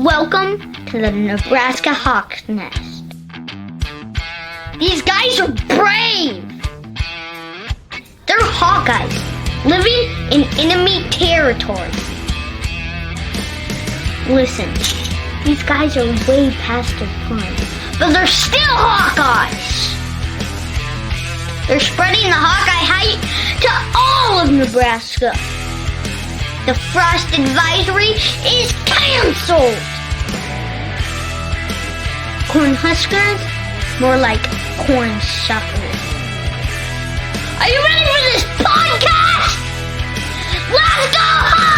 Welcome to the Nebraska Hawk's Nest. These guys are brave. They're Hawkeyes, living in enemy territory. Listen, these guys are way past their prime, but they're still Hawkeyes. They're spreading the Hawkeye hype to all of Nebraska. The frost advisory is canceled. Corn Huskers, more like corn suckers. Are you ready for this podcast? Let's go Hawks!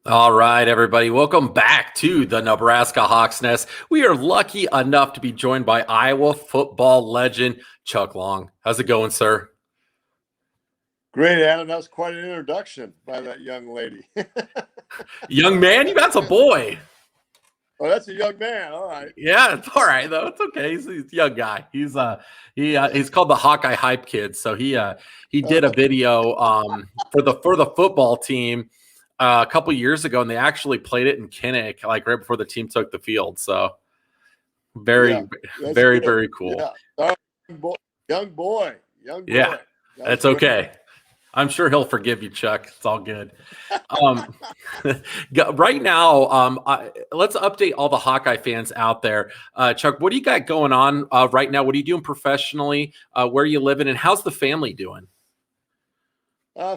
All right, everybody. Welcome back to the Nebraska Hawk's Nest. We are lucky enough to be joined by Iowa football legend Chuck Long. How's it going, sir? Great, Adam. That was quite an introduction by that young lady. Young man? That's a boy. Oh, that's a young man. All right. Yeah, it's all right, though. It's okay. He's a young guy. He's called the Hawkeye Hype Kid. So he did a video for the football team a couple years ago, and they actually played it in Kinnick, like right before the team took the field. So very cool. Yeah. Young boy. Yeah, that's okay. I'm sure he'll forgive you, Chuck. It's all good. Right now, let's update all the Hawkeye fans out there. Chuck, what do you got going on right now? What are you doing professionally? Where are you living? And how's the family doing?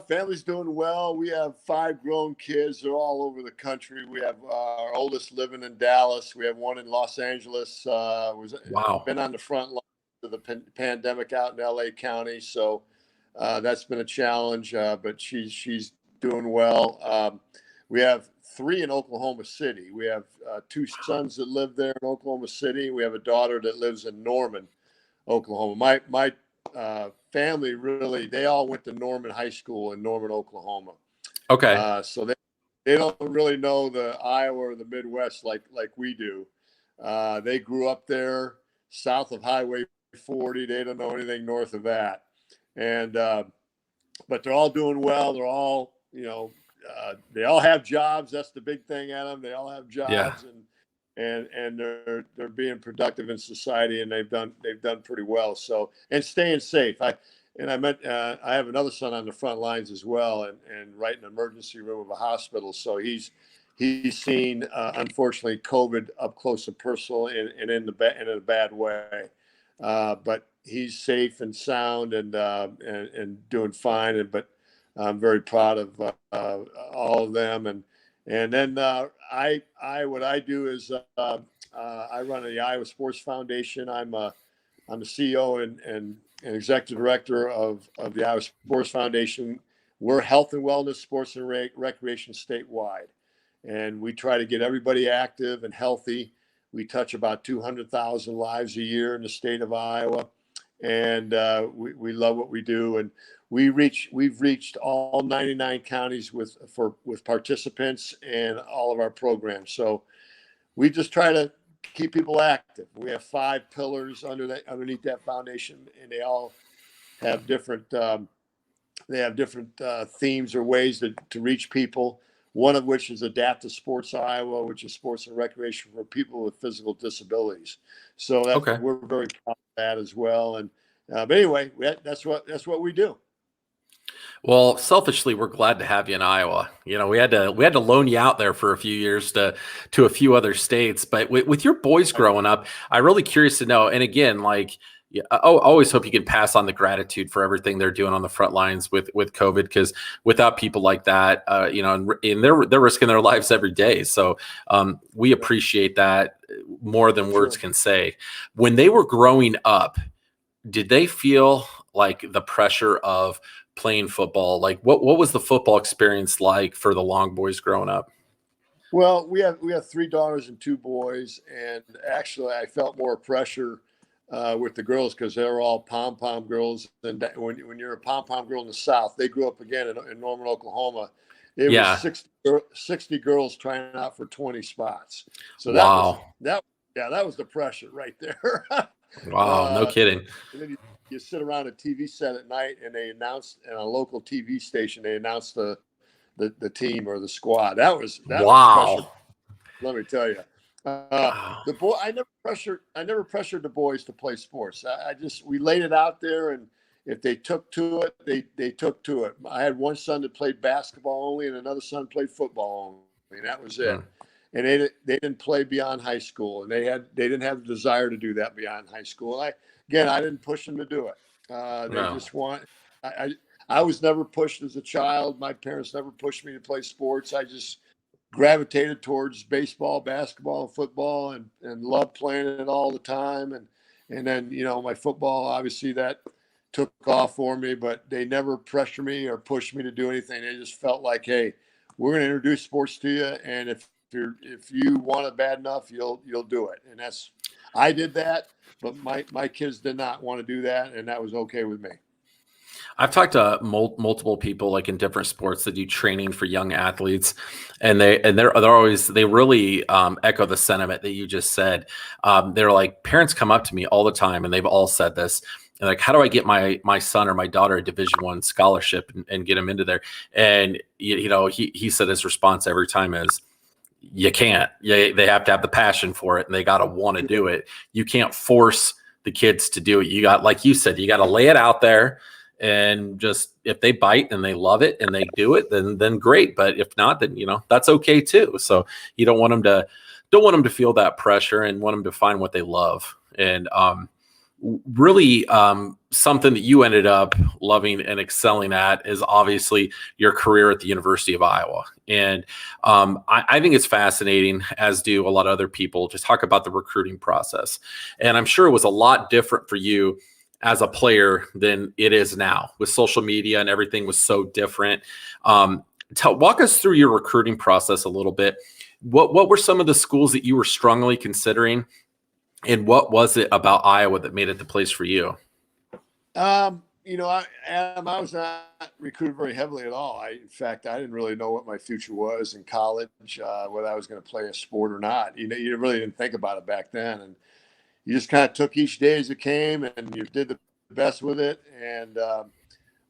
Family's doing well. We have 5 grown kids. They're all over the country. We have our oldest living in Dallas. We have one in Los Angeles. Wow. Been on the front line of the pandemic out in LA County. So that's been a challenge, but she's doing well. We have 3 in Oklahoma City. We have 2 sons that live there in Oklahoma City. We have a daughter that lives in Norman, Oklahoma. My family really, they all went to Norman High School in Norman, Oklahoma. Okay. So they don't really know the Iowa or the Midwest like we do. They grew up there south of Highway 40. They don't know anything north of that. And but they're all doing well. They're all, they all have jobs. That's the big thing, Adam. They all have jobs. Yeah. And they're being productive in society, and they've done pretty well. So, and staying safe. I have another son on the front lines as well, and right in the emergency room of a hospital. So he's seen unfortunately COVID up close and personal, and in a bad way. But he's safe and sound and doing fine. But I'm very proud of all of them. And then what I do is I run the Iowa Sports Foundation. I'm the CEO and executive director of the Iowa Sports Foundation. We're health and wellness, sports and recreation statewide, and we try to get everybody active and healthy. We touch about 200,000 lives a year in the state of Iowa, and we love what we do. And we've reached all 99 counties with participants and all of our programs. So we just try to keep people active. We have 5 pillars underneath that foundation, and they all have different themes or ways to reach people. One of which is Adaptive Sports Iowa, which is sports and recreation for people with physical disabilities. So we're very proud of that as well. And but anyway, that's what we do. Well, selfishly, we're glad to have you in Iowa. We had to loan you out there for a few years to a few other states. But with your boys growing up, I'm really curious to know. And again, I always hope you can pass on the gratitude for everything they're doing on the front lines with COVID, because without people like that, and they're risking their lives every day. So we appreciate that more than words can say. When they were growing up, did they feel like the pressure of playing football? Like what was the football experience like for the Long boys growing up? Well, we have 3 daughters and 2 boys, and actually, I felt more pressure with the girls because they're all pom pom girls. And when you're a pom pom girl in the South, they grew up again in Norman, Oklahoma. It was Yeah. 60 girls trying out for 20 spots. So Wow. that was the pressure right there. Wow. No uh, kidding. and then you sit around a TV set at night, and they announce in a local TV station. They announce the team or the squad. That was pressure. Wow. Let me tell you, Wow. the boy. I never pressured the boys to play sports. I just we laid it out there, and if they took to it, they took to it. I had one son that played basketball only, and another son played football only, and that was it. Mm. And they didn't play beyond high school, and they didn't have the desire to do that beyond high school. I didn't push them to do it. They No. just want. I was never pushed as a child. My parents never pushed me to play sports. I just gravitated towards baseball, basketball, football, and loved playing it all the time. And then my football, obviously that took off for me, but they never pressured me or pushed me to do anything. They just felt like, hey, we're going to introduce sports to you, and if you want it bad enough, you'll do it. And I did that, but my kids did not want to do that, and that was okay with me. I've talked to multiple people like in different sports that do training for young athletes, and they really echo the sentiment that you just said. They're like, parents come up to me all the time, and they've all said this. And like, how do I get my son or my daughter a Division I scholarship and get them into there? And he said his response every time is, you can't. They have to have the passion for it, and they got to want to do it. You can't force the kids to do it. You got, like you said, you got to lay it out there, and just if they bite and they love it and they do it, then great. But if not, then that's okay too. So you don't want them to feel that pressure, and want them to find what they love. And really something that you ended up loving and excelling at is obviously your career at the University of Iowa. And I think it's fascinating, as do a lot of other people, just talk about the recruiting process. And I'm sure it was a lot different for you as a player than it is now, with social media and everything was so different. Walk us through your recruiting process a little bit. What were some of the schools that you were strongly considering? And what was it about Iowa that made it the place for you? Adam, I was not recruited very heavily at all. In fact, I didn't really know what my future was in college, whether I was going to play a sport or not. You really didn't think about it back then, and you just kind of took each day as it came, and you did the best with it. And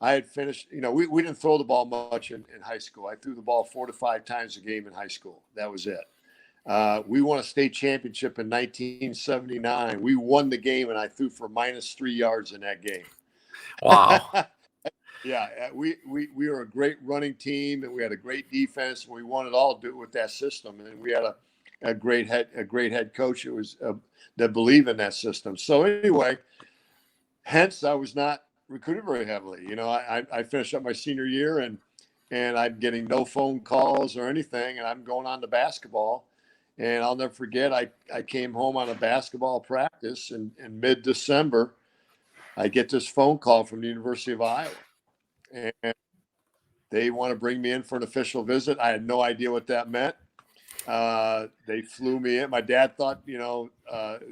I had finished. We didn't throw the ball much in high school. I threw the ball 4 to 5 times a game in high school. That was it. We won a state championship in 1979. We won the game, and I threw for -3 yards in that game. Wow. Yeah, we were a great running team, and we had a great defense, and we won it all with that system. And we had a great head coach that believed in that system. So anyway, hence I was not recruited very heavily. I finished up my senior year, and I'm getting no phone calls or anything, and I'm going on to basketball. And I'll never forget, I came home on a basketball practice in mid-December. I get this phone call from the University of Iowa, and they want to bring me in for an official visit. I had no idea what that meant. They flew me in. My dad thought,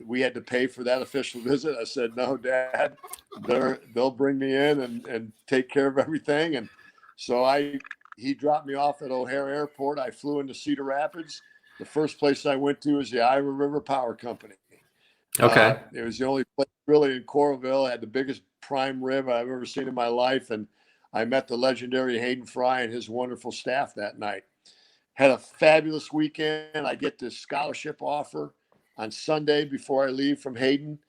we had to pay for that official visit. I said, no, Dad, they'll bring me in and take care of everything. And so he dropped me off at O'Hare Airport. I flew into Cedar Rapids. The first place I went to was the Iowa River Power Company. Okay. It was the only place really in Coralville. It had the biggest prime rib I've ever seen in my life. And I met the legendary Hayden Fry and his wonderful staff that night. Had a fabulous weekend. I get this scholarship offer on Sunday before I leave from Hayden.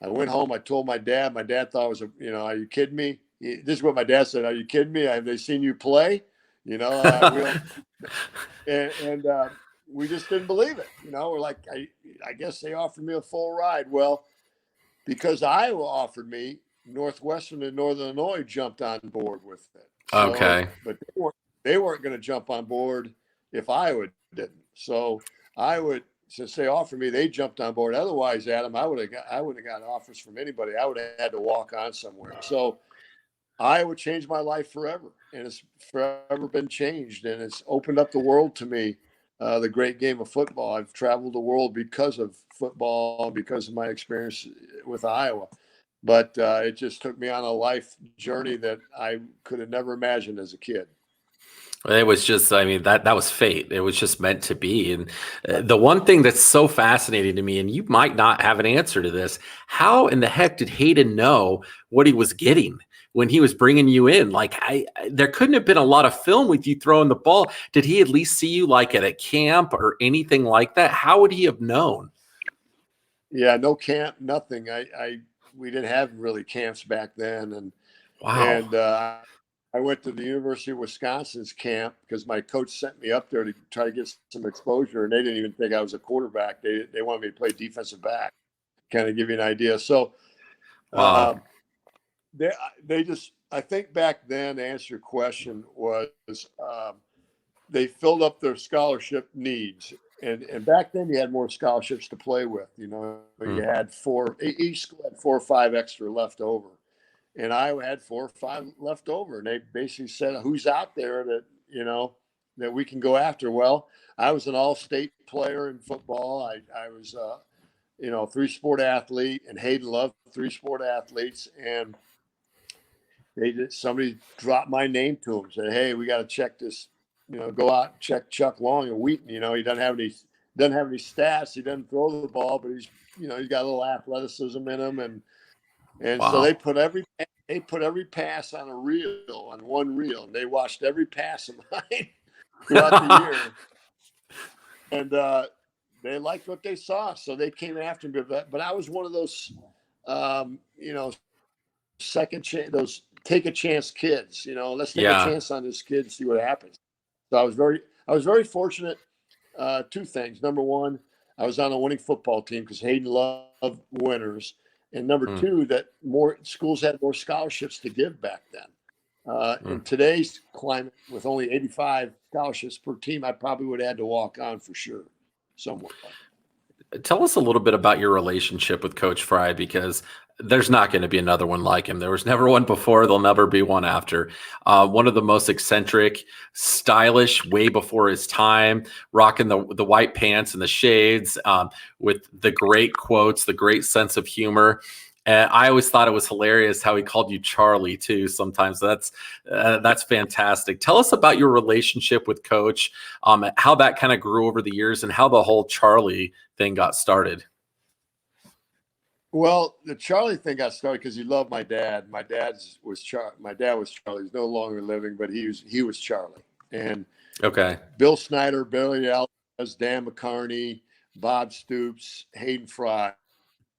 I went home. I told my dad. My dad thought it was are you kidding me? This is what my dad said. Are you kidding me? Have they seen you play? We just didn't believe it. We're like, I guess they offered me a full ride. Well, because Iowa offered me, Northwestern and Northern Illinois jumped on board with it. So, Okay. But they weren't going to jump on board if Iowa didn't. So since they offered me, they jumped on board. Otherwise, Adam, I wouldn't have got offers from anybody. I would have had to walk on somewhere. So Iowa changed my life forever, and it's forever been changed, and it's opened up the world to me the great game of football. I've traveled the world because of football, because of my experience with Iowa. But it just took me on a life journey that I could have never imagined as a kid. It was just, I mean, that was fate. It was just meant to be. And the one thing that's so fascinating to me, and you might not have an answer to this, how in the heck did Hayden know what he was getting when he was bringing you in? Like, there couldn't have been a lot of film with you throwing the ball. Did he at least see you like at a camp or anything like that? How would he have known? Yeah, no camp, nothing. We didn't have really camps back then, and Wow. I went to the University of Wisconsin's camp because my coach sent me up there to try to get some exposure, and they didn't even think I was a quarterback. They wanted me to play defensive back, kind of give you an idea. So Wow. they they just, I think back then, to answer your question, was they filled up their scholarship needs. And back then you had more scholarships to play with. You know, you Mm. had each school had 4 or 5 extra left over. And I had 4 or 5 left over. And they basically said, who's out there that, that we can go after? Well, I was an all-state player in football. I was, 3-sport athlete, and Hayden loved 3-sport athletes. And somebody dropped my name to him, said, hey, we got to check this, go out and check Chuck Long in Wheaton. He doesn't have any stats. He doesn't throw the ball, but he's got a little athleticism in him. And so Wow. they put every pass on one reel, and they watched every pass of mine throughout the year. And they liked what they saw, so they came after me. But I was one of those, second chance, those take a chance kids. Let's take a Yeah. chance on this kid and see what happens. So I was very fortunate. 2 things. Number one, I was on a winning football team because Hayden loved winners. And number Mm. 2, that more schools had more scholarships to give back then. In Mm. today's climate, with only 85 scholarships per team, I probably would have had to walk on for sure, somewhere. Tell us a little bit about your relationship with Coach Fry, because there's not going to be another one like him. There was never one before. There'll never be one after. One of the most eccentric, stylish, way before his time, rocking the white pants and the shades, with the great quotes, the great sense of humor. And I always thought it was hilarious how he called you Charlie too. Sometimes that's fantastic. Tell us about your relationship with Coach, how that kind of grew over the years, and how the whole Charlie thing got started. Well, the Charlie thing got started because he loved my dad. My dad was Charlie. He's no longer living, but he was Charlie. And Okay. Bill Snyder, Billy Alvarez, Dan McCarney, Bob Stoops, Hayden Fry,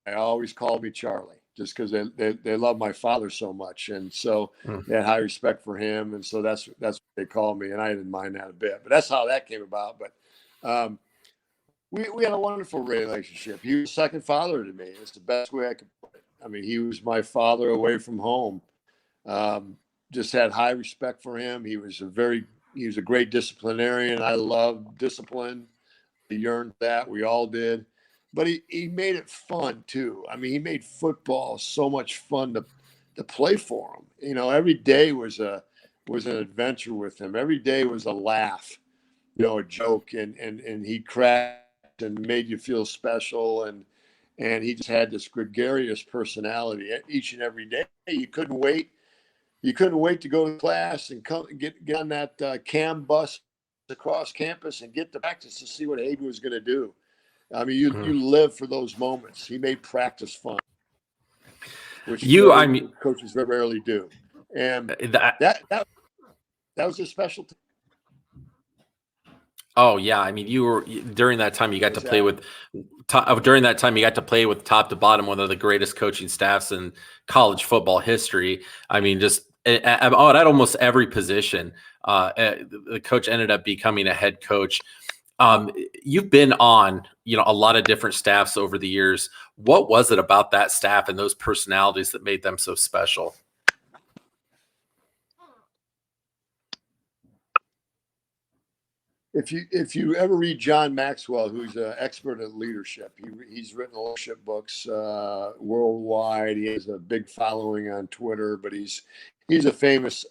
I always called me Charlie, just because they love my father so much, and so they had high respect for him, and so that's what they called me, and I didn't mind that a bit. But that's how that came about. But we had a wonderful relationship. He was a second father to me. It's the best way I could put it. I mean, he was my father away from home. Just had high respect for him. He was a great disciplinarian. I loved discipline. He yearned that. We all did. But he made it fun too. I mean, he made football so much fun to play for him. Every day was an adventure with him. Every day was a laugh, a joke, and he cracked and made you feel special, and he just had this gregarious personality each and every day. You couldn't wait to go to class and come get on that cam bus across campus and get to practice to see what Hayden was going to do. I mean, you live for those moments. He made practice fun, which coaches very rarely do. And that was a special thing. Oh yeah, I mean, during that time you got to play with top to bottom one of the greatest coaching staffs in college football history. I mean, just at almost every position, the coach ended up becoming a head coach. You've been on, a lot of different staffs over the years. What was it about that staff and those personalities that made them so special? If you ever read John Maxwell, who's an expert in leadership, he's written leadership books worldwide. He has a big following on Twitter, but he's a famous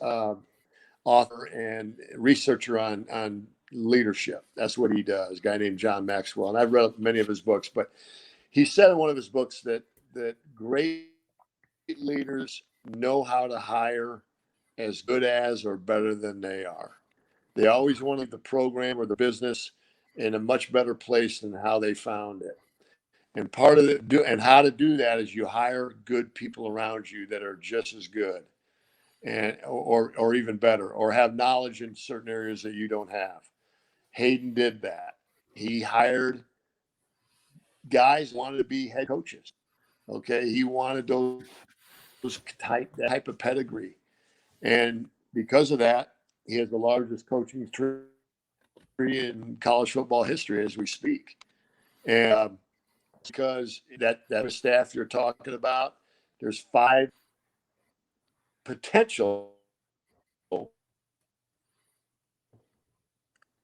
author and researcher on leadership. That's what he does. A guy named John Maxwell, and I've read many of his books. But he said in one of his books that great leaders know how to hire as good as or better than they are. They always want to leave the program or the business in a much better place than how they found it. And part of it, and how to do that is you hire good people around you that are just as good, and or even better, or have knowledge in certain areas that you don't have. Hayden did that. He hired guys who wanted to be head coaches. Okay, he wanted that type of pedigree, and because of that, he has the largest coaching tree in college football history as we speak. And because that staff you're talking about, there's 5 potential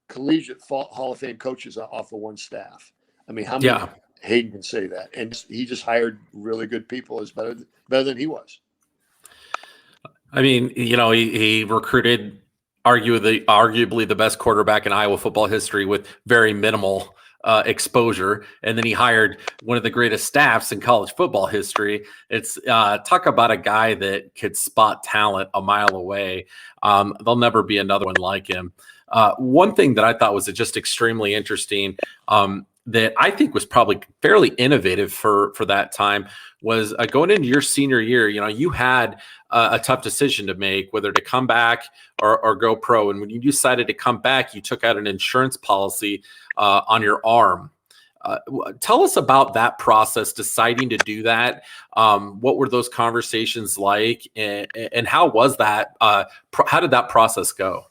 collegiate Hall of Fame coaches off of one staff. I mean, how many? Yeah. Hayden can say that, and he just hired really good people. Is better than he was. I mean, he recruited arguably the best quarterback in Iowa football history with very minimal exposure, and then he hired one of the greatest staffs in college football history. It's talk about a guy that could spot talent a mile away. There'll never be another one like him. One thing that I thought was just extremely interesting, that I think was probably fairly innovative for that time, was going into your senior year. You had a tough decision to make, whether to come back or go pro. And when you decided to come back, you took out an insurance policy on your arm. Tell us about that process, deciding to do that. What were those conversations like, and how was that? How did that process go?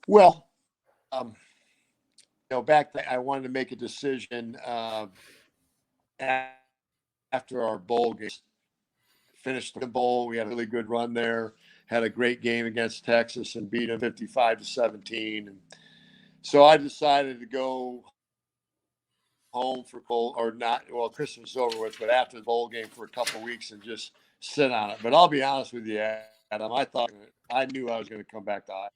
Well, back then I wanted to make a decision after our bowl game. Finished the bowl. We had a really good run there. Had a great game against Texas and beat them 55-17. And so I decided to go home for Christmas is over with, but after the bowl game for a couple of weeks and just sit on it. But I'll be honest with you, Adam, I knew I was going to come back to Iowa.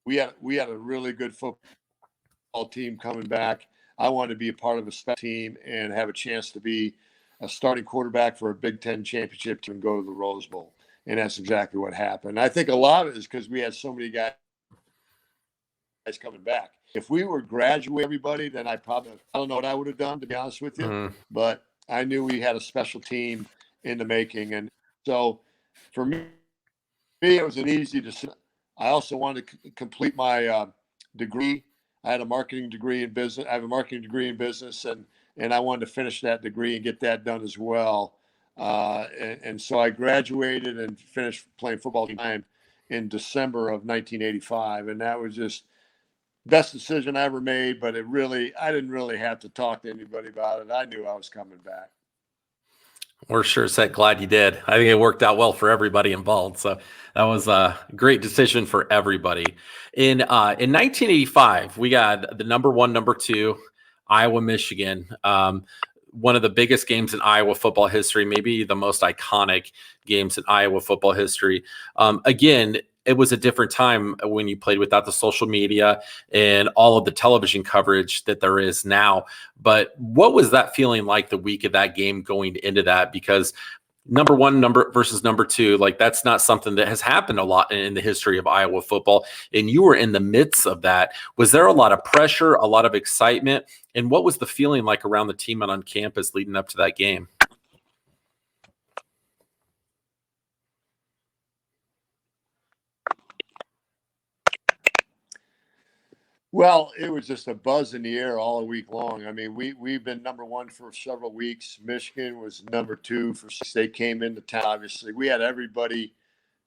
We had a really good football team coming back. I wanted to be a part of a special team and have a chance to be a starting quarterback for a Big Ten championship team and go to the Rose Bowl. And that's exactly what happened. I think a lot of it is because we had so many guys coming back. If we were graduating everybody, then I don't know what I would have done, to be honest with you. Mm-hmm. But I knew we had a special team in the making. And so for me, it was an easy decision. I also wanted to complete my degree. I had a marketing degree in business. I have a marketing degree in business, and I wanted to finish that degree and get that done as well. And so I graduated and finished playing football in December of 1985, and that was just best decision I ever made. But I didn't really have to talk to anybody about it. I knew I was coming back. We're sure glad you did. I think it worked out well for everybody involved. So that was a great decision for everybody. In 1985, we got the number 1, number 2, Iowa, Michigan. One of the biggest games in Iowa football history, maybe the most iconic games in Iowa football history. Again, it was a different time when you played without the social media and all of the television coverage that there is now. But what was that feeling like the week of that game going into that? Because number 1 versus number 2, like that's not something that has happened a lot in the history of Iowa football. And you were in the midst of that. Was there a lot of pressure, a lot of excitement? And what was the feeling like around the team and on campus leading up to that game? Well, it was just a buzz in the air all week long. I mean, we've been number 1 for several weeks. Michigan was number 2 for 6. They came into town. Obviously, we had everybody.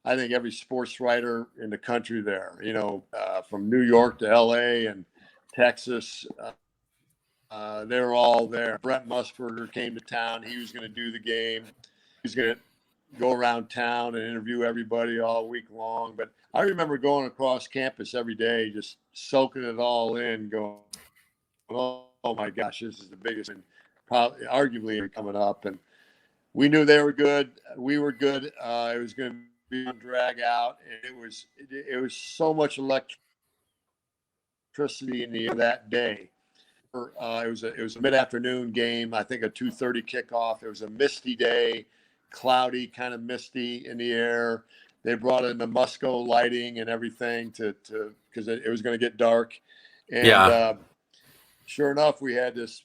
I think every sports writer in the country there. From New York to L.A. and Texas, they were all there. Brent Musburger came to town. He was going to do the game. He was going to go around town and interview everybody all week long. But I remember going across campus every day, just soaking it all in, going, oh my gosh, this is the biggest and probably arguably coming up. And we knew they were good. We were good. It was going to be a drag out, and it was so much electricity in the air that day. It was a mid-afternoon game. I think a 2:30 kickoff. It was a misty day, cloudy, kind of misty in the air. They brought in the Musco lighting and everything to because it was going to get dark, and Yeah. sure enough, we had this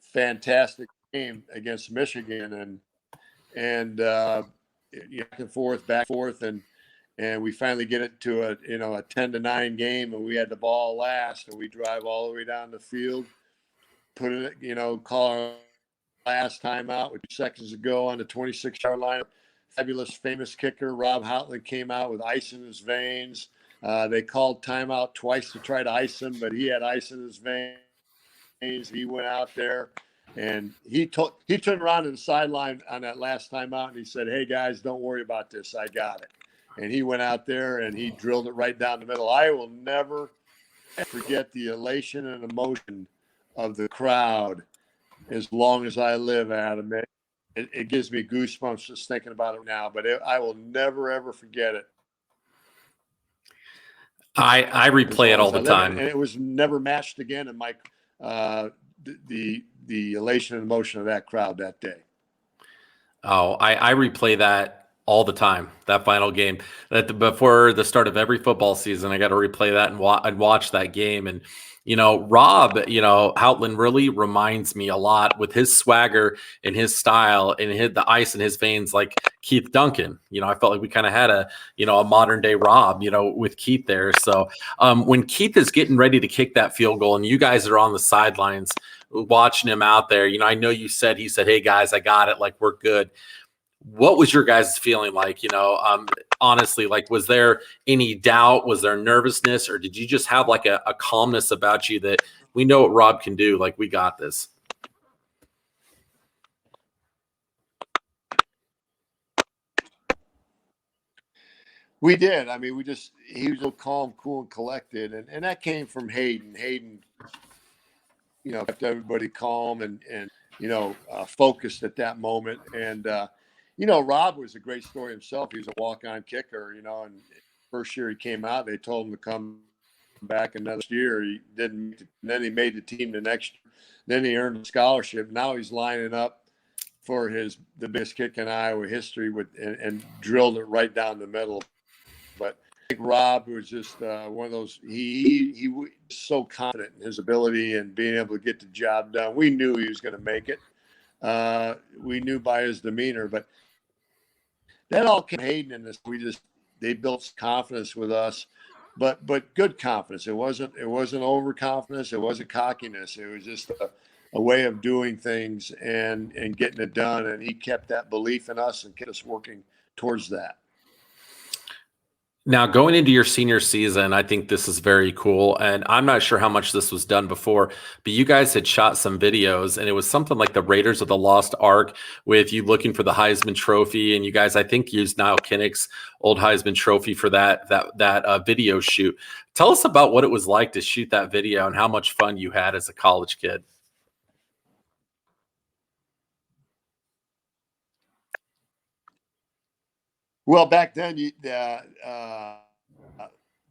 fantastic game against Michigan, and back and forth, and we finally get it to a 10-9 game, and we had the ball last, and we drive all the way down the field, put it, call our last timeout with 2 seconds to go on the 26-yard line. Fabulous, famous kicker Rob Houtland came out with ice in his veins. They called timeout twice to try to ice him, but he had ice in his veins. He went out there, and he turned around to the sideline on that last timeout, and he said, "Hey guys, don't worry about this. I got it." And he went out there and he drilled it right down the middle. I will never forget the elation and emotion of the crowd as long as I live, Adam. It gives me goosebumps just thinking about it now, but I will never, ever forget it. I replay it all the time. And it was never matched again in my the elation and emotion of that crowd that day. Oh, I replay that all the time. That final game, before the start of every football season, I got to replay that and watch that game. And Rob, Houtland really reminds me a lot with his swagger and his style and the ice in his veins, like Keith Duncan. I felt like we kind of had a modern day Rob, with Keith there. So when Keith is getting ready to kick that field goal and you guys are on the sidelines watching him out there, I know he said, "Hey guys, I got it. Like, we're good." What was your guys' feeling like? Honestly, like, was there any doubt? Was there nervousness, or did you just have like a calmness about you that we know what Rob can do? Like, we got this. We did. I mean, he was so calm, cool, and collected, and that came from Hayden. Hayden, kept everybody calm and focused at that moment. And Rob was a great story himself. He was a walk-on kicker. And first year he came out, they told him to come back another year. He didn't. And then he made the team the next year. Then he earned a scholarship. Now he's lining up for the biggest kick in Iowa history and drilled it right down the middle. But I think Rob was just one of those. He was so confident in his ability and being able to get the job done. We knew he was going to make it. We knew by his demeanor, but that all came Hayden in this. They built confidence with us, but good confidence. It wasn't overconfidence. It wasn't cockiness. It was just a way of doing things and getting it done. And he kept that belief in us and kept us working towards that. Now, going into your senior season, I think this is very cool. And I'm not sure how much this was done before, but you guys had shot some videos, and it was something like the Raiders of the Lost Ark with you looking for the Heisman Trophy. And you guys, I think, used Niall Kinnick's old Heisman Trophy for that video shoot. Tell us about what it was like to shoot that video and how much fun you had as a college kid. Well, back then, the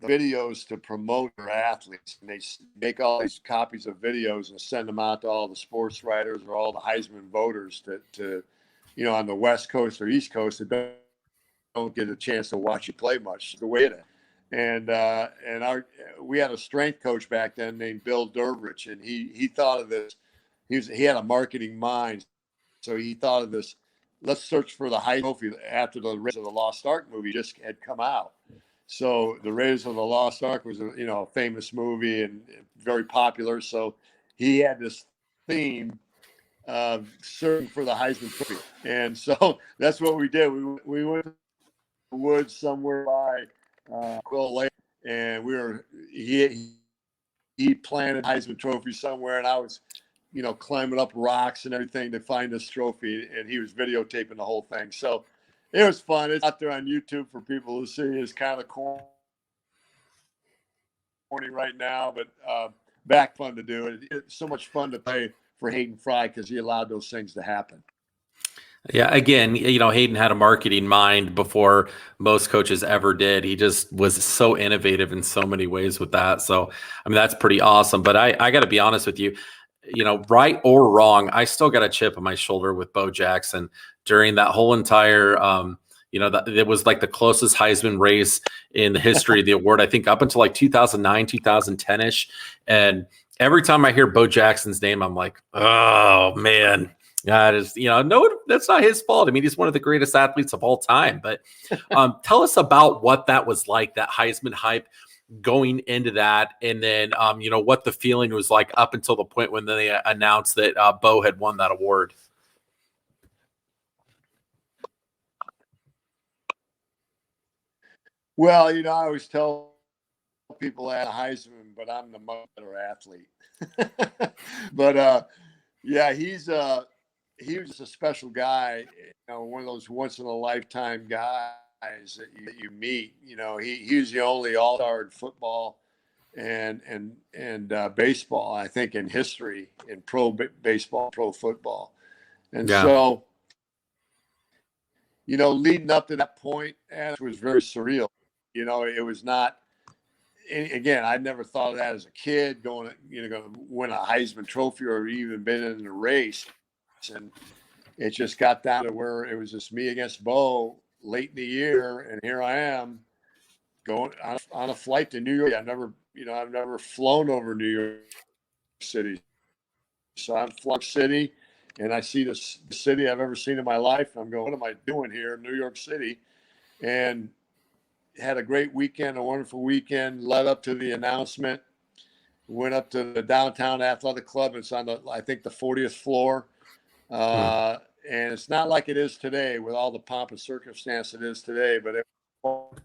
videos to promote their athletes, and they make all these copies of videos and send them out to all the sports writers or all the Heisman voters to on the West Coast or East Coast that don't get a chance to watch you play much. The way it, and we had a strength coach back then named Bill Durbridge, and he thought of this. He had a marketing mind, so he thought of this. Let's search for the Heisman Trophy after the Raiders of the Lost Ark movie just had come out. So the Raiders of the Lost Ark was a famous movie and very popular. So he had this theme of searching for the Heisman Trophy, and so that's what we did. We went to the woods somewhere by Quill Lake, and he planted Heisman Trophy somewhere, and I was climbing up rocks and everything to find this trophy, and he was videotaping the whole thing. So it was fun. It's out there on YouTube for people to see. It's kind of corny right now, but back fun to do. It's so much fun to play for Hayden Fry because he allowed those things to happen. Yeah, again, Hayden had a marketing mind before most coaches ever did. He just was so innovative in so many ways with that. So, I mean, that's pretty awesome. But I got to be honest with you, right or wrong, I still got a chip on my shoulder with Bo Jackson during that whole entire, that it was like the closest Heisman race in the history of the award, I think up until like 2009, 2010 ish. And every time I hear Bo Jackson's name, I'm like, oh man. Yeah, it is, no, that's not his fault. I mean, he's one of the greatest athletes of all time. But tell us about what that was like, that Heisman hype going into that. And then, what the feeling was like up until the point when they announced that Bo had won that award. Well, I always tell people at Heisman, but I'm the much better athlete. But yeah, he was just a special guy. One of those once in a lifetime guys that you meet. He was the only all-star in football and baseball, I think, in history, in baseball, pro football. And Yeah. so, leading up to that point, it was very surreal. It was not. Again, I never thought of that as a kid going to win a Heisman Trophy or even been in the race, and it just got down to where it was just me against Bo late in the year, and here I am going on a flight to New York. I've never flown over New York City, so I'm Florida City, and I see this city I've ever seen in my life. I'm going, what am I doing here in New York City? And had a great weekend, a wonderful weekend, led up to the announcement. Went up to the downtown athletic club. It's on I think the 40th floor. And it's not like it is today with all the pomp and circumstance it is today, but it was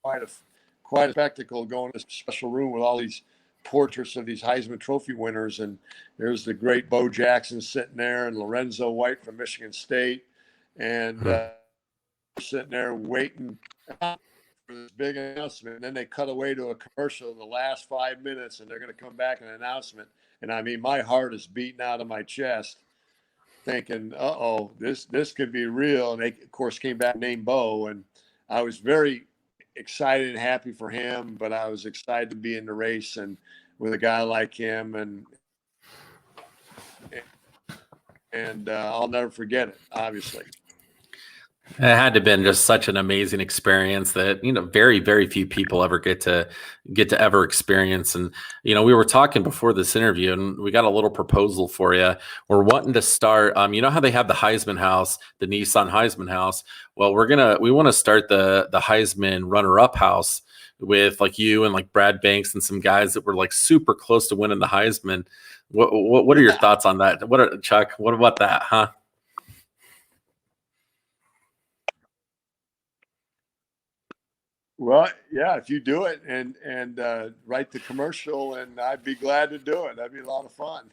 quite a spectacle going to a special room with all these portraits of these Heisman Trophy winners. And there's the great Bo Jackson sitting there and Lorenzo White from Michigan State. And sitting there waiting for this big announcement, and then they cut away to a commercial in the last 5 minutes, and they're going to come back an announcement. And I mean, my heart is beating out of my chest, thinking, "Uh-oh, this could be real." And they, of course, came back and named Bo, and I was very excited and happy for him. But I was excited to be in the race and with a guy like him, and I'll never forget it. Obviously. It had to have been just such an amazing experience that, very, very few people ever get to ever experience. And, we were talking before this interview and we got a little proposal for you. We're wanting to start, you know how they have the Heisman house, the Nissan Heisman house. Well, we want to start the Heisman runner-up house with like you and like Brad Banks and some guys that were like super close to winning the Heisman. What are your thoughts on that? Chuck, what about that? Huh? Well, yeah, if you do it and write the commercial, and I'd be glad to do it. That'd be a lot of fun.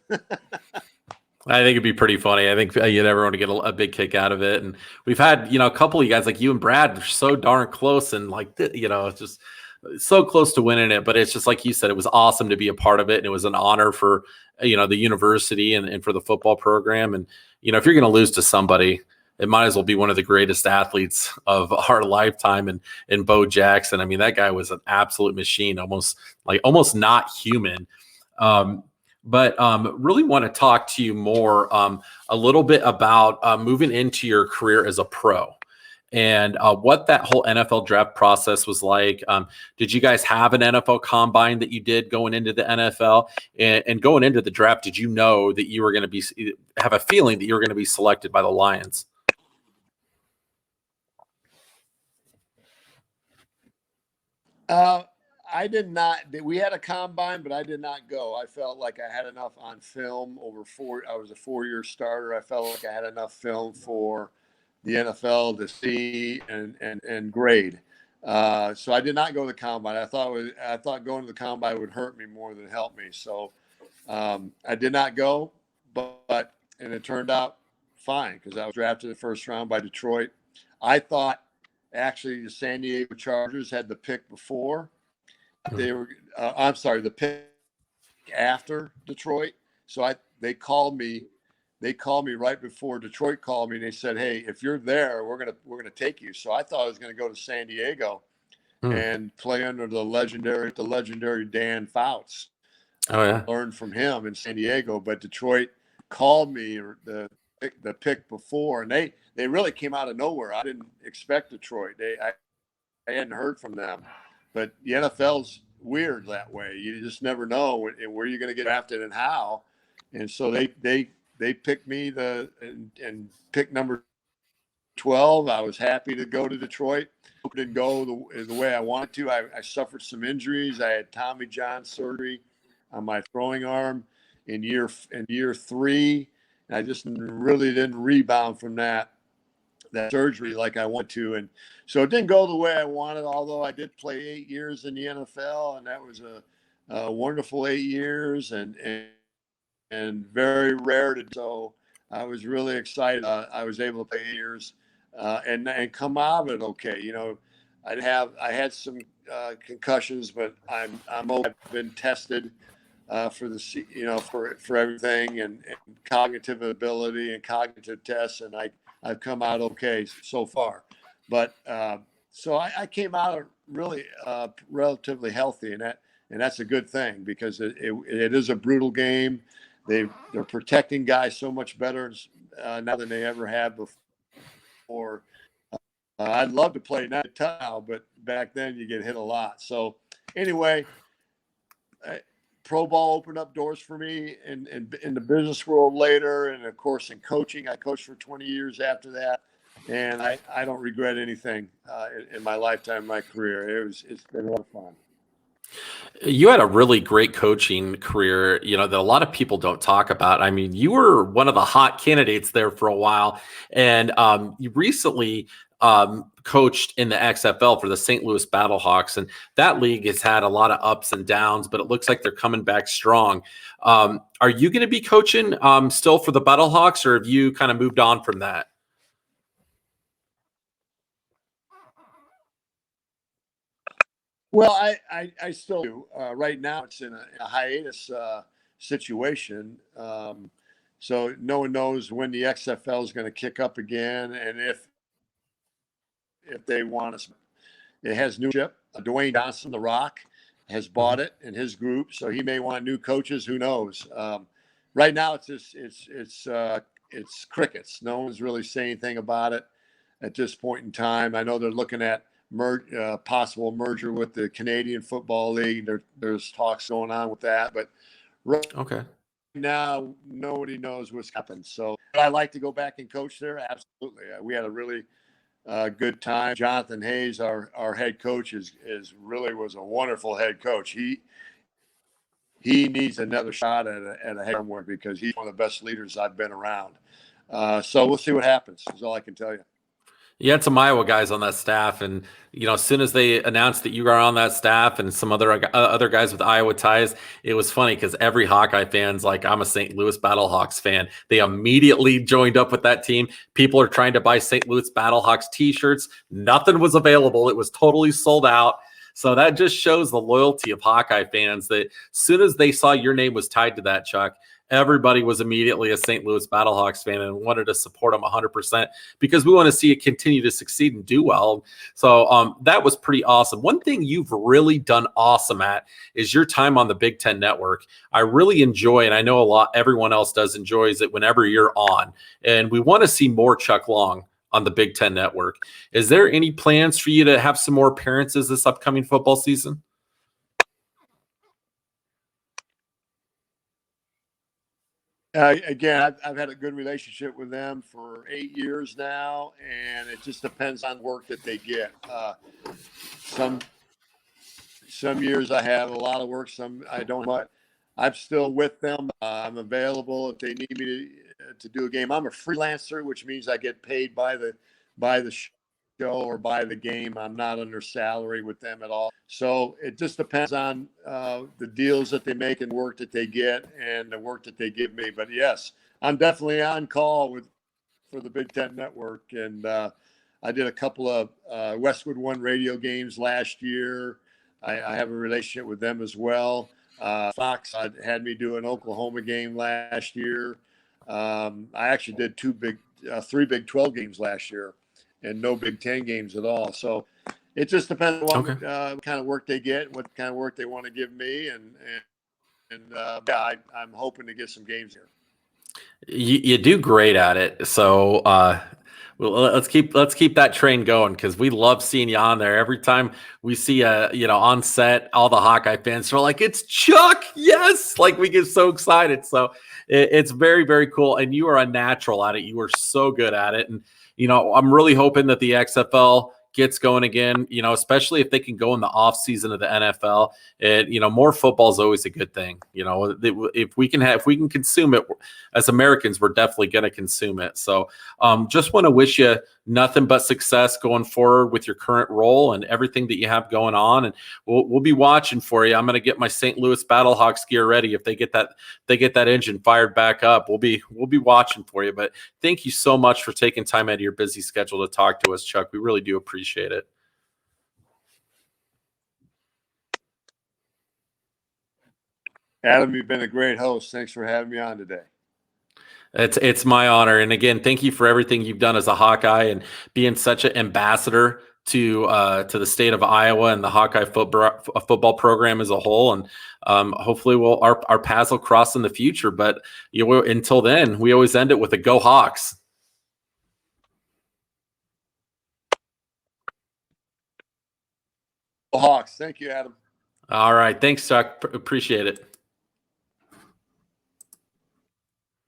I think it'd be pretty funny. I think you'd everyone to get a big kick out of it. And we've had, a couple of you guys like you and Brad are so darn close and like, it's just so close to winning it. But it's just like you said, it was awesome to be a part of it. And it was an honor for, the university and for the football program. And, if you're going to lose to somebody, it might as well be one of the greatest athletes of our lifetime. And Bo Jackson, I mean, that guy was an absolute machine, almost not human. But really want to talk to you more a little bit about moving into your career as a pro and what that whole NFL draft process was like. Did you guys have an NFL combine that you did going into the NFL? And going into the draft, did you know that you were going to have a feeling that you were going to be selected by the Lions? I did not. We had a combine, but I did not go. I felt like I had enough on film over I was a 4-year starter. I felt like I had enough film for the NFL to see and grade. So I did not go to the combine. I thought going to the combine would hurt me more than help me. So I did not go, and it turned out fine because I was drafted in the first round by Detroit. I thought actually the San Diego Chargers had the pick before. They were, the pick after Detroit. So they called me they called me right before Detroit called me, and they said, "Hey, if you're there, we're gonna take you." So I thought I was gonna go to San Diego Hmm. and play under the legendary Dan Fouts. Oh yeah. Learned from him in San Diego, but Detroit called me the pick before, and they really came out of nowhere. I didn't expect Detroit. I hadn't heard from them, but the NFL's weird that way. You just never know where you're going to get drafted and how. And so they picked me and picked number 12. I was happy to go to Detroit. Didn't go the way I wanted to. I suffered some injuries. I had Tommy John surgery on my throwing arm in year 3. And I just really didn't rebound from that surgery like I want to. And so it didn't go the way I wanted, although I did play 8 years in the NFL, and that was a wonderful 8 years and very rare to do. So I was really excited. I was able to play 8 years and come out of it okay. You know, I had some concussions, but I'm okay. I've been tested for for everything and cognitive ability and cognitive tests, and I've come out okay so far. But so I came out really relatively healthy, and that's a good thing because it is a brutal game. They're protecting guys so much better now than they ever have before. I'd love to play now, but back then you get hit a lot. So anyway, pro ball opened up doors for me in the business world later, and of course in coaching. I coached for 20 years after that, and I don't regret anything in my lifetime, my career. It's been a lot of fun. You had a really great coaching career, that a lot of people don't talk about. I mean, you were one of the hot candidates there for a while, and you recently coached in the XFL for the St. Louis Battlehawks, and that league has had a lot of ups and downs, but it looks like they're coming back strong. Are you going to be coaching still for the Battlehawks, or have you kind of moved on from that? Well, I still do. Right now, it's in a hiatus situation. So no one knows when the XFL is going to kick up again, and if they want us. It has new ship. Dwayne Johnson, The Rock, has bought it in his group, so he may want new coaches. Who knows? Right now, it's crickets. No one's really saying anything about it at this point in time. I know they're looking at possible merger with the Canadian Football League. There's talks going on with that, but Okay. now nobody knows what's happened. So I like to go back and coach there. Absolutely, we had a really good time. Jonathan Hayes, our head coach, was a wonderful head coach. He needs another shot at a head somewhere because he's one of the best leaders I've been around. So we'll see what happens. Is all I can tell you. You had some Iowa guys on that staff, and as soon as they announced that you were on that staff and some other guys with Iowa ties, it was funny because every Hawkeye fan's like, I'm a St. Louis Battlehawks fan. They immediately joined up with that team. People are trying to buy St. Louis Battlehawks t-shirts. Nothing was available. It was totally sold out. So that just shows the loyalty of Hawkeye fans that as soon as they saw your name was tied to that, Chuck, everybody was immediately a St. Louis Battlehawks fan and wanted to support them 100% because we want to see it continue to succeed and do well. So that was pretty awesome. One thing you've really done awesome at is your time on the Big Ten Network. I really enjoy, and I know everyone else does enjoys it whenever you're on. And we want to see more Chuck Long on the Big Ten Network. Is there any plans for you to have some more appearances this upcoming football season? Again, I've had a good relationship with them for 8 years now, and it just depends on work that they get. Some years I have a lot of work, some I don't. But I'm still with them. I'm available if they need me to do a game. I'm a freelancer, which means I get paid by the show or by the game. I'm not under salary with them at all. So it just depends on the deals that they make and work that they get and the work that they give me. But yes, I'm definitely on call for the Big Ten Network. And I did a couple of Westwood One radio games last year. I have a relationship with them as well. Fox had me do an Oklahoma game last year. I actually did three Big 12 games last year, and no Big 10 games at all. So it just depends on Okay. what kind of work they get, what kind of work they want to give me, and yeah, I'm hoping to get some games here. You do great at it. So well, let's keep that train going, because we love seeing you on there. Every time we see on set, all the Hawkeye fans are like, "It's Chuck!" Yes, like we get so excited. So it's very, very cool, and you are a natural at it. You are so good at it, and I'm really hoping that the XFL gets going again, especially if they can go in the off season of the NFL. More football is always a good thing. If we can consume it as Americans, we're definitely going to consume it. So just want to wish you nothing but success going forward with your current role and everything that you have going on. And we'll be watching for you. I'm going to get my St. Louis Battlehawks gear ready. If they get that engine fired back up, we'll be watching for you. But thank you so much for taking time out of your busy schedule to talk to us, Chuck. We really do appreciate it. Adam, you've been a great host. Thanks for having me on today. It's my honor. And again, thank you for everything you've done as a Hawkeye and being such an ambassador to the state of Iowa and the Hawkeye football program as a whole. And hopefully our paths will cross in the future. But until then, we always end it with a "Go Hawks." Go Hawks. Thank you, Adam. All right. Thanks, Chuck. Appreciate it.